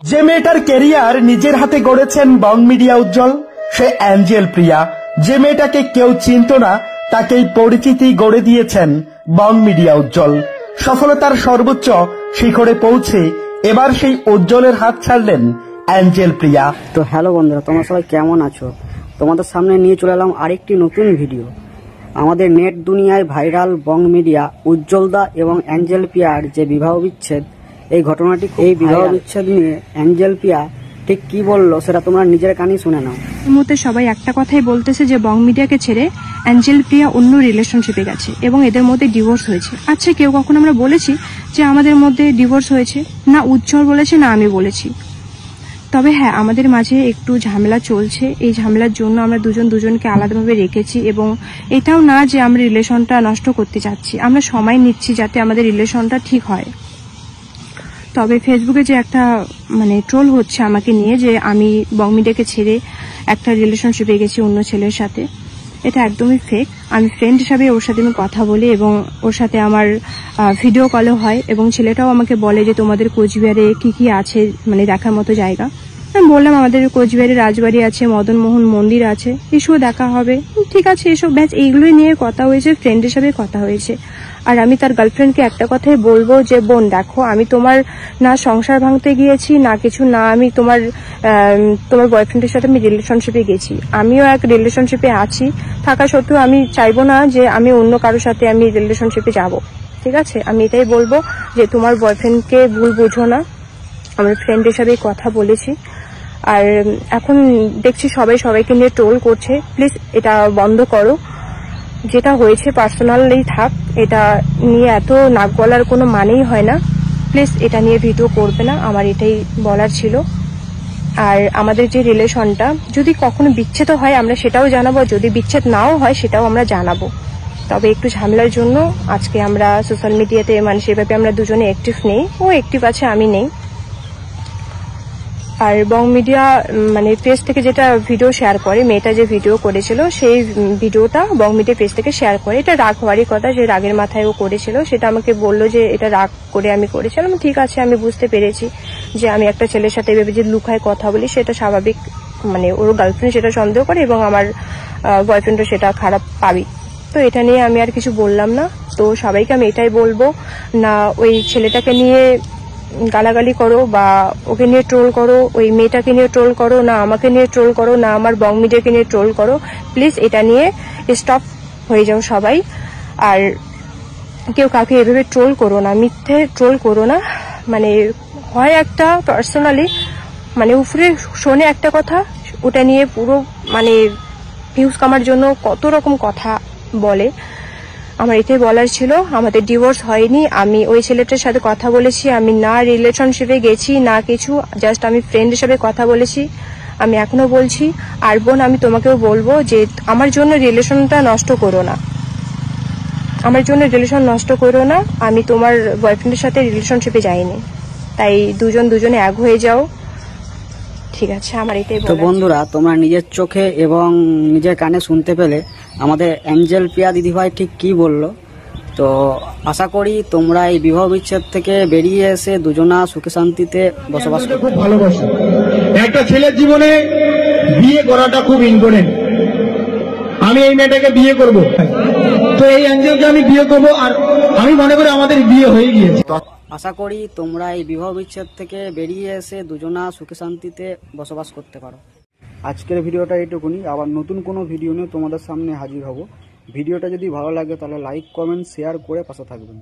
যে মেয়েটার ক্যারিয়ার নিজের হাতে গড়েছেন বং মিডিয়া উজ্জ্বল, সে অ্যাঞ্জেল প্রিয়া। যে মেয়েটাকে কেউ চিনত না তাকেই পরিচিতি গড়ে দিয়েছেন বং মিডিয়া উজ্জ্বল। সফলতার সর্বোচ্চ শিখরে পৌঁছে এবার সেই উজ্জ্বলের হাত ছাড়লেন অ্যাঞ্জেল প্রিয়া। তো হ্যালো বন্ধুরা, তোমরা সবাই কেমন আছো? তোমাদের সামনে নিয়ে চলে এলাম আরেকটি নতুন ভিডিও। আমাদের নেট দুনিয়ায় ভাইরাল বং মিডিয়া উজ্জ্বলদা এবং অ্যাঞ্জেল প্রিয়ার যে বিবাহ বিচ্ছেদ, এই ঘটনাটি, এই বিবাহ বিচ্ছেদ নিয়ে অ্যাঞ্জেল প্রিয়া ঠিক কি বললো সেটা তোমরা নিজের কানেই শুনে নাও। এই মুহূর্তে সবাই একটা কথাই বলতেছে যে বং মিডিয়াকে ছেড়ে অ্যাঞ্জেল প্রিয়া অন্য রিলেশনশিপে গেছে এবং এদের মধ্যে ডিভোর্স হয়েছে। আচ্ছা, কেউ কখন আমরা বলেছি যে আমাদের মধ্যে ডিভোর্স হয়েছে? না উজ্জ্বল বলেছে, না আমি বলেছি। তবে হ্যাঁ, আমাদের মাঝে একটু ঝামেলা চলছে। এই ঝামেলার জন্য আমরা দুজনকে আলাদাভাবে রেখেছি এবং এটাও না যে আমরা রিলেশনটা নষ্ট করতে চাচ্ছি, আমরা সময় নিচ্ছি যাতে আমাদের রিলেশনটা ঠিক হয়। তবে ফেসবুকে যে একটা ট্রোল হচ্ছে আমাকে নিয়ে যে আমি বং মিডিয়াকে ছেড়ে একটা রিলেশনশিপে গেছি অন্য ছেলের সাথে, এটা একদমই ফেক। আমি ফ্রেন্ড হিসাবে ওর সাথে আমি কথা বলি এবং ওর সাথে আমার ভিডিও কলও হয় এবং ছেলেটাও আমাকে বলে যে তোমাদের কোচবিহারে কি কি আছে দেখার মতো জায়গা। আমি বললাম আমাদের কোচবিহারে রাজবাড়ি আছে, মদনমোহন মন্দির আছে, এসব দেখা হবে। ঠিক আছে, এসব ব্যাচ এইগুলোই নিয়ে কথা হয়েছে, ফ্রেন্ড হিসাবে কথা হয়েছে। আর আমি তার গার্লফ্রেন্ডকে একটা কথাই বলবো যে বোন দেখো, আমি তোমার না সংসার ভাঙতে গিয়েছি না কিছু, না আমি তোমার বয়ফ্রেন্ডের সাথে আমি রিলেশনশিপে গেছি। আমিও এক রিলেশনশিপে আছি, থাকা সত্ত্বেও আমি চাইবো না যে আমি অন্য কারোর সাথে আমি রিলেশনশিপে যাব। ঠিক আছে, আমি এটাই বলবো যে তোমার বয়ফ্রেন্ডকে ভুল বুঝো না, আমরা ফ্রেন্ড হিসাবে কথা বলেছি। আর এখন দেখছি সবাইকে নিয়ে ট্রোল করছে, প্লিজ এটা বন্ধ করো। যেটা হয়েছে পার্সোনালি থাক, এটা নিয়ে এত নাক গলার কোনো মানেই হয় না। প্লিজ এটা নিয়ে ভিডিও করবে না, আমার এটাই বলার ছিল। আর আমাদের যে রিলেশনটা যদি কখনো বিচ্ছেদ হয় আমরা সেটাও জানাবো, যদি বিচ্ছেদ নাও হয় সেটাও আমরা জানাবো। তবে একটু ঝামেলার জন্য আজকে আমরা সোশ্যাল মিডিয়াতে সেভাবে আমরা দুজনে অ্যাক্টিভ নেই, ও অ্যাক্টিভ আছে আমি নেই। আর বং মিডিয়া পেজ থেকে যেটা ভিডিও শেয়ার করে, মেয়েটা যে ভিডিও করেছিল সেই ভিডিওটা বং মিডিয়া পেজ থেকে শেয়ার করে। এটা রাগ হওয়ারই কথা, যে রাগের মাথায় ও করেছিল। সেটা আমাকে বললো যে এটা রাগ করে আমি করেছিলাম। ঠিক আছে, আমি বুঝতে পেরেছি যে আমি একটা ছেলের সাথে এভাবে যে লুকায় কথা বলি সেটা স্বাভাবিক, ওর গার্লফ্রেন্ড সেটা সন্দেহ করে এবং আমার বয়ফ্রেন্ডও সেটা খারাপ পাবি। তো এটা নিয়ে আমি আর কিছু বললাম না। তো সবাইকে আমি এটাই বলবো, না ওই ছেলেটাকে নিয়ে গালাগালি করো বা ওকে নিয়ে ট্রোল করো, ওই মেয়েটাকে নিয়ে ট্রোল করো, না আমাকে নিয়ে ট্রোল করো, না আমার বং মিডিয়াকে নিয়ে ট্রোল করো। প্লিজ এটা নিয়ে স্টপ হয়ে যাও সবাই। আর কেউ কাউকে এভাবে ট্রোল করো না, মিথ্যে ট্রোল করো না। হয় একটা পার্সোনালি উপরে শোনে একটা কথা, ওটা নিয়ে পুরো ভিউজ কামার জন্য কত রকম কথা বলে। আমার এটাই বলার ছিল, আমাদের ডিভোর্স হয়নি, আমি ওই ছেলেটার সাথে কথা বলেছি, আমি না রিলেশনশিপে গেছি না কিছু, জাস্ট আমি ফ্রেন্ড হিসেবে কথা বলেছি। আমি এখনো বলছি। আর বোন, আমি তোমাকেও বলবো যে আমার জন্য রিলেশনটা নষ্ট করো না, আমার জন্য রিলেশন নষ্ট করো না। আমি তোমার বয়ফ্রেন্ডের সাথে রিলেশনশিপে যাইনি, তাই দুজনে এক হয়ে যাও। ঠিক আছে, আমার এটাই বলার। তো বন্ধুরা, তোমরা নিজের চোখে এবং নিজের কানে শুনতে পেলে আমাদের অ্যাঞ্জেল প্রিয়া দিদিভাই ঠিক কি বললো। তো আশা করি তোমরা এই বিবাহ বিচ্ছেদ থেকে বেরিয়ে এসে দুজনা সুখে শান্তিতে বসবাস করো। খুব ভালোবাসি। একটা ছেলের জীবনে বিয়ে করাটা খুব ইম্পর্টেন্ট। আমি এই মেয়েটাকে বিয়ে করব, তো এই অ্যাঞ্জেলকে আমি বিয়ে করব, আর আমি মনে করি আমাদের বিয়ে হয়ে গিয়েছে। আশা করি তোমরা এই বিবাহ বিচ্ছেদ থেকে বেরিয়ে এসে দুজনা সুখে শান্তিতে বসবাস করতে পারো। আজকের ভিডিওটা এইটুকুনি, আবার নতুন কোনো ভিডিও নিয়ে তোমাদের সামনে হাজির হব। ভিডিওটা যদি ভালো লাগে তাহলে লাইক, কমেন্ট, শেয়ার করে পাশে থাকবেন।